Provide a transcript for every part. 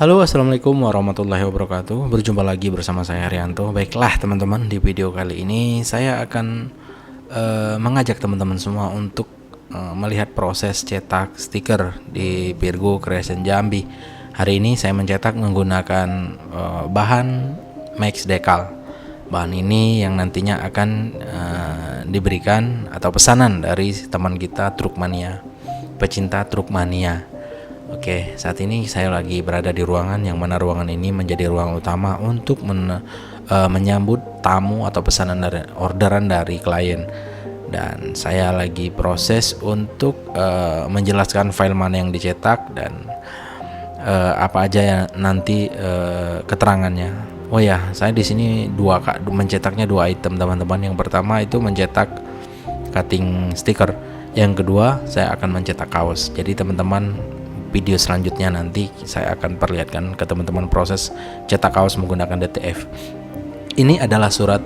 Halo, assalamualaikum warahmatullahi wabarakatuh. Berjumpa lagi bersama saya Haryanto. Baiklah teman-teman, di video kali ini saya akan mengajak teman-teman semua untuk melihat proses cetak stiker di Virgo Creation Jambi. Hari ini saya mencetak menggunakan bahan Max Decal. Bahan ini yang nantinya akan diberikan atau pesanan dari teman kita Trukmania, pecinta Trukmania. Oke, saat ini saya lagi berada di ruangan yang mana ruangan ini menjadi ruang utama untuk menyambut tamu atau pesanan dari orderan dari klien. Dan saya lagi proses untuk menjelaskan file mana yang dicetak dan apa aja yang nanti keterangannya. Oh ya, saya di sini mencetaknya dua item teman-teman. Yang pertama itu mencetak cutting stiker. Yang kedua saya akan mencetak kaos. Jadi teman-teman, video selanjutnya nanti saya akan perlihatkan ke teman-teman proses cetak kaos menggunakan DTF. Ini adalah surat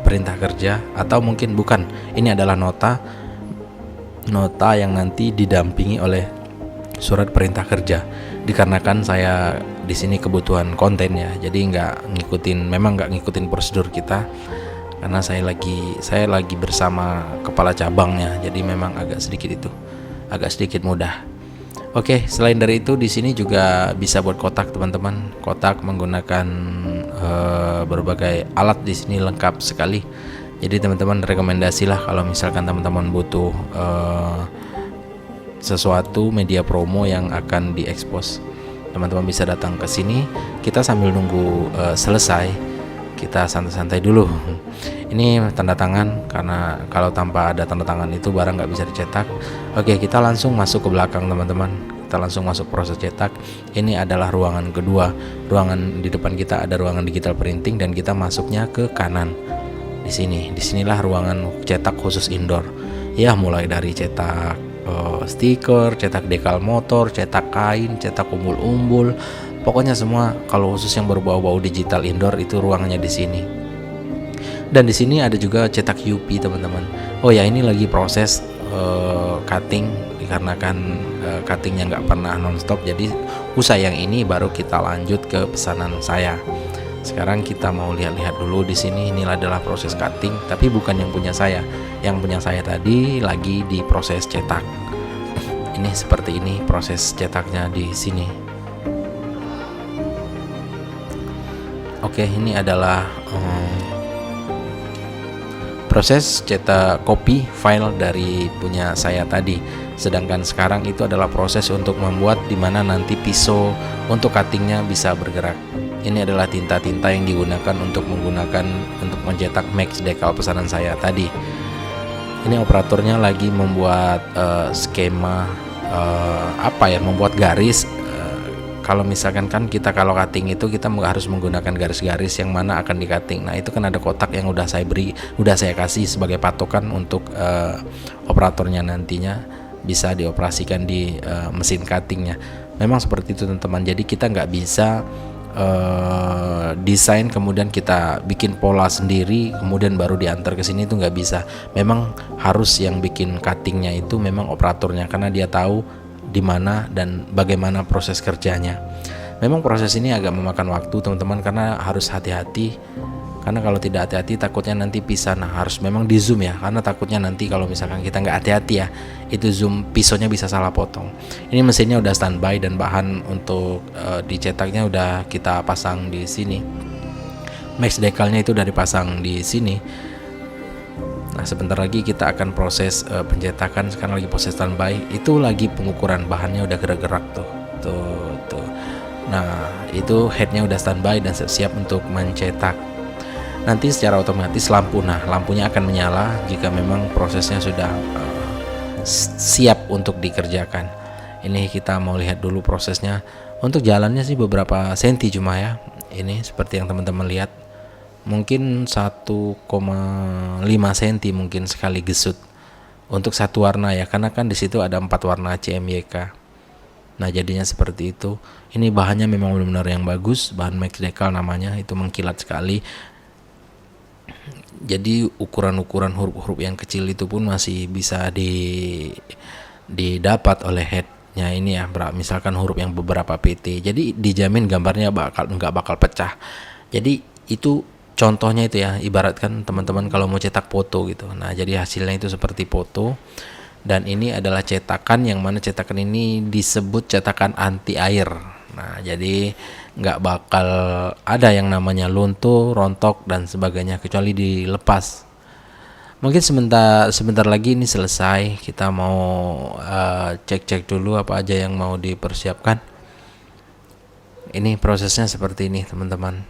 perintah kerja atau mungkin bukan. Ini adalah nota yang nanti didampingi oleh surat perintah kerja. Dikarenakan saya di sini kebutuhan konten ya, jadi nggak ngikutin prosedur kita karena saya lagi bersama kepala cabangnya, jadi memang agak sedikit mudah. Oke, selain dari itu di sini juga bisa buat kotak teman-teman. Kotak menggunakan berbagai alat di sini lengkap sekali. Jadi teman-teman rekomendasilah kalau misalkan teman-teman butuh sesuatu media promo yang akan diekspos. Teman-teman bisa datang ke sini. Kita sambil nunggu selesai, kita santai-santai dulu. Ini tanda tangan, karena kalau tanpa ada tanda tangan itu barang nggak bisa dicetak. Oke, kita langsung masuk ke belakang teman-teman. Kita langsung masuk proses cetak. Ini adalah ruangan kedua. Ruangan di depan kita ada ruangan digital printing dan kita masuknya ke kanan. Disinilah ruangan cetak khusus indoor. Ya, mulai dari cetak stiker, cetak dekal motor, cetak kain, cetak umbul-umbul. Pokoknya semua kalau khusus yang berbau-bau digital indoor itu ruangannya di sini. Dan di sini ada juga cetak UP teman-teman. Oh ya, ini lagi proses cutting dikarenakan cuttingnya nggak pernah nonstop. Jadi usai yang ini baru kita lanjut ke pesanan saya. Sekarang kita mau lihat-lihat dulu di sini. Inilah adalah proses cutting, tapi bukan yang punya saya. Yang punya saya tadi lagi di proses cetak. Ini seperti ini proses cetaknya di sini. Oke, ini adalah proses cetak copy file dari punya saya tadi. Sedangkan sekarang itu adalah proses untuk membuat dimana nanti pisau untuk cuttingnya bisa bergerak. Ini adalah tinta-tinta yang digunakan untuk mencetak Max Decal pesanan saya tadi. Ini operatornya lagi membuat skema membuat garis. Kalau misalkan kan kita kalau cutting itu kita harus menggunakan garis-garis yang mana akan di cutting. Nah, itu kan ada kotak yang udah saya kasih sebagai patokan untuk operatornya nantinya bisa dioperasikan di mesin cuttingnya. Memang seperti itu teman-teman. Jadi kita nggak bisa desain kemudian kita bikin pola sendiri kemudian baru diantar ke sini, itu nggak bisa. Memang harus yang bikin cuttingnya itu memang operatornya, karena dia tahu di mana dan bagaimana proses kerjanya. Memang proses ini agak memakan waktu teman-teman karena harus hati-hati. Karena kalau tidak hati-hati takutnya nanti pisah. Nah, harus memang di zoom ya, karena takutnya nanti kalau misalkan kita nggak hati-hati ya, itu zoom pisaunya bisa salah potong. Ini mesinnya udah standby dan bahan untuk dicetaknya udah kita pasang di sini. Max Decalnya itu udah dipasang di sini. Nah, sebentar lagi kita akan proses pencetakan. Sekarang lagi proses standby. Itu lagi pengukuran bahannya udah gerak-gerak tuh. Nah, itu headnya udah standby dan siap untuk mencetak. Nanti secara otomatis lampunya akan menyala jika memang prosesnya sudah siap untuk dikerjakan. Ini kita mau lihat dulu prosesnya. Untuk jalannya sih beberapa senti cuma ya. Ini seperti yang teman-teman lihat. Mungkin 1,5 cm mungkin sekali gesut untuk satu warna ya, karena kan di situ ada 4 warna CMYK. Nah, jadinya seperti itu. Ini bahannya memang benar-benar yang bagus, bahan Max Decal namanya, itu mengkilat sekali. Jadi ukuran-ukuran huruf-huruf yang kecil itu pun masih bisa didapat oleh head hurufnya ini ya, misalkan huruf yang beberapa PT, jadi dijamin gambarnya nggak bakal pecah. Jadi itu contohnya itu ya, ibaratkan teman-teman kalau mau cetak foto gitu. Nah jadi hasilnya itu seperti foto, dan ini adalah cetakan yang mana cetakan ini disebut cetakan anti air. Nah jadi nggak bakal ada yang namanya luntur, rontok dan sebagainya kecuali dilepas. Mungkin sebentar lagi ini selesai. Kita mau cek dulu apa aja yang mau dipersiapkan. Ini prosesnya seperti ini teman-teman.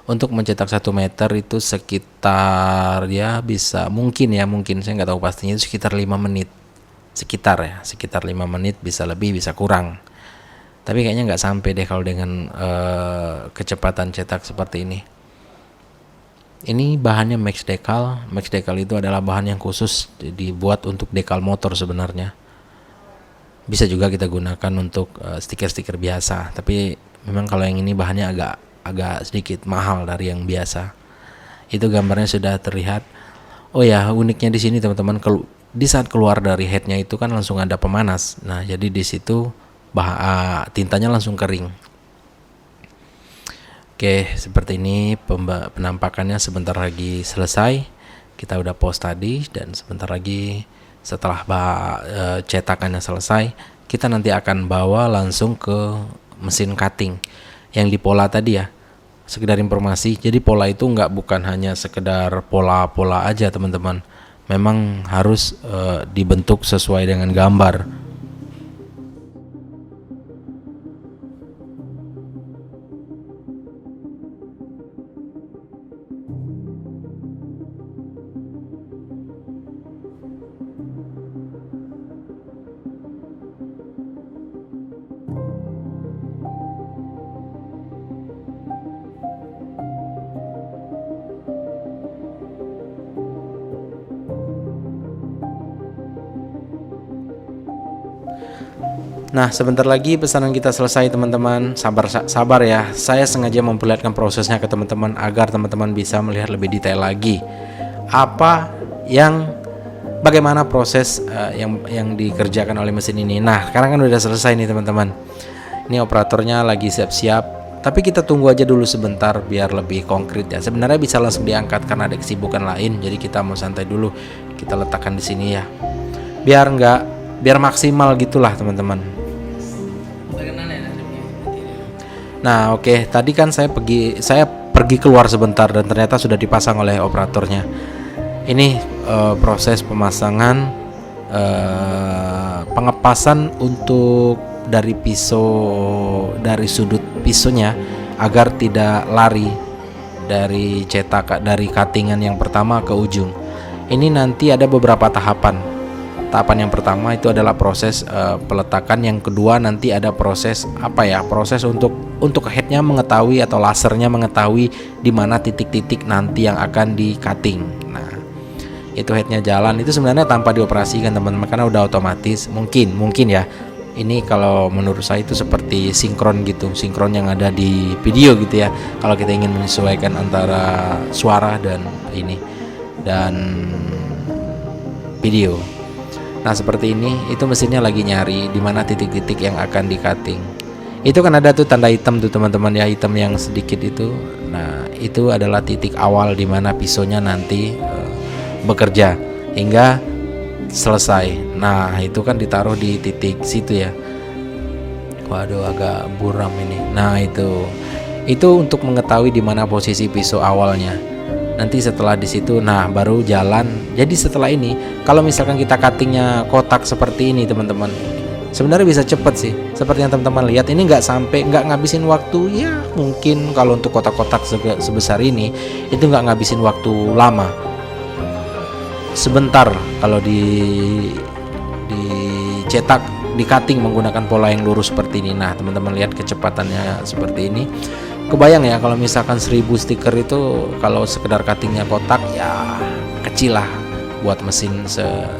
Untuk mencetak 1 meter itu sekitar ya bisa mungkin saya nggak tahu pastinya, itu sekitar 5 menit. Sekitar 5 menit, bisa lebih bisa kurang. Tapi kayaknya nggak sampai deh kalau dengan kecepatan cetak seperti ini. Ini bahannya Max Decal. Max Decal itu adalah bahan yang khusus dibuat untuk dekal motor sebenarnya. Bisa juga kita gunakan untuk stiker-stiker biasa. Tapi memang kalau yang ini bahannya agak sedikit mahal dari yang biasa. Itu gambarnya sudah terlihat. Oh ya, uniknya di sini teman-teman, di saat keluar dari headnya itu kan langsung ada pemanas. Nah, jadi di situ tintanya langsung kering. Oke, seperti ini penampakannya. Sebentar lagi selesai. Kita udah post tadi, dan sebentar lagi setelah cetakannya selesai, kita nanti akan bawa langsung ke mesin cutting yang di pola tadi ya. Sekedar informasi, jadi pola itu bukan hanya sekedar pola-pola aja teman-teman. Memang harus dibentuk sesuai dengan gambar. Nah, sebentar lagi pesanan kita selesai teman-teman. Sabar ya. Saya sengaja memperlihatkan prosesnya ke teman-teman agar teman-teman bisa melihat lebih detail lagi bagaimana proses yang dikerjakan oleh mesin ini. Nah, sekarang kan udah selesai nih teman-teman. Ini operatornya lagi siap-siap. Tapi kita tunggu aja dulu sebentar biar lebih konkret ya. Sebenarnya bisa langsung diangkat karena ada kesibukan lain. Jadi kita mau santai dulu. Kita letakkan di sini ya. Biar maksimal gitulah teman-teman. Nah, oke. Tadi kan saya pergi keluar sebentar dan ternyata sudah dipasang oleh operatornya. Ini proses pemasangan pengepasan untuk dari dari sudut pisaunya agar tidak lari dari cuttingan yang pertama ke ujung. Ini nanti ada beberapa tahapan. Tahapan yang pertama itu adalah proses peletakan, yang kedua nanti ada proses proses untuk headnya mengetahui atau lasernya mengetahui di mana titik-titik nanti yang akan di cutting. Nah, itu headnya jalan, itu sebenarnya tanpa dioperasikan teman-teman karena udah otomatis. Mungkin ya, ini kalau menurut saya itu seperti sinkron yang ada di video gitu ya, kalau kita ingin menyesuaikan antara suara dan video. Nah, seperti ini, itu mesinnya lagi nyari di mana titik-titik yang akan di cutting. Itu kan ada tuh tanda hitam tuh teman-teman ya, hitam yang sedikit itu. Nah, itu adalah titik awal di mana pisaunya nanti bekerja hingga selesai. Nah, itu kan ditaruh di titik situ ya. Waduh, agak buram ini. Nah, itu untuk mengetahui di mana posisi pisau awalnya. Nanti setelah di situ, nah baru jalan. Jadi setelah ini, kalau misalkan kita cuttingnya kotak seperti ini teman-teman, sebenarnya bisa cepet sih. Seperti yang teman-teman lihat, ini nggak ngabisin waktu. Ya mungkin kalau untuk kotak-kotak sebesar ini, itu nggak ngabisin waktu lama. Sebentar kalau dicetak, di cutting menggunakan pola yang lurus seperti ini. Nah, teman-teman lihat kecepatannya seperti ini. Kebayang ya kalau misalkan 1000 stiker itu kalau sekedar cuttingnya kotak ya kecil lah buat mesin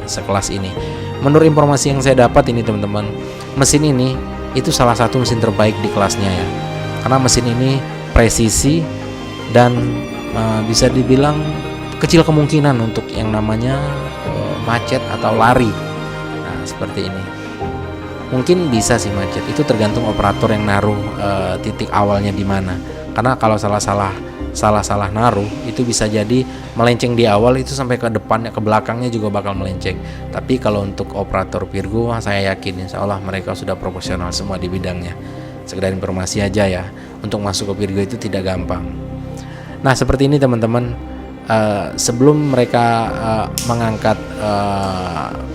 sekelas ini. Menurut informasi yang saya dapat ini teman-teman, mesin ini itu salah satu mesin terbaik di kelasnya ya. Karena mesin ini presisi dan bisa dibilang kecil kemungkinan untuk yang namanya macet atau lari. Nah, seperti ini. Mungkin bisa sih macet, itu tergantung operator yang naruh titik awalnya di mana. Karena kalau salah naruh itu bisa jadi melenceng di awal, itu sampai ke depannya, ke belakangnya juga bakal melenceng. Tapi kalau untuk operator Virgo, saya yakin insya Allah mereka sudah profesional semua di bidangnya. Sekedar informasi aja ya, untuk masuk ke Virgo itu tidak gampang. Nah seperti ini teman-teman. Sebelum mereka mengangkat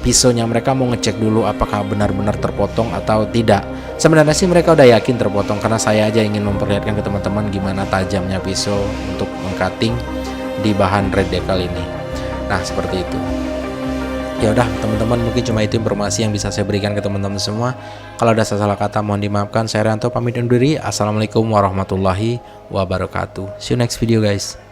pisaunya, mereka mau ngecek dulu apakah benar-benar terpotong atau tidak. Sebenarnya sih mereka udah yakin terpotong, karena saya aja ingin memperlihatkan ke teman-teman gimana tajamnya pisau untuk mengcutting di bahan red decal ini. Nah seperti itu. Ya udah teman-teman, mungkin cuma itu informasi yang bisa saya berikan ke teman-teman semua. Kalau ada salah kata mohon dimaafkan. Saya Rianto pamit undur diri. Assalamualaikum warahmatullahi wabarakatuh. See you next video guys.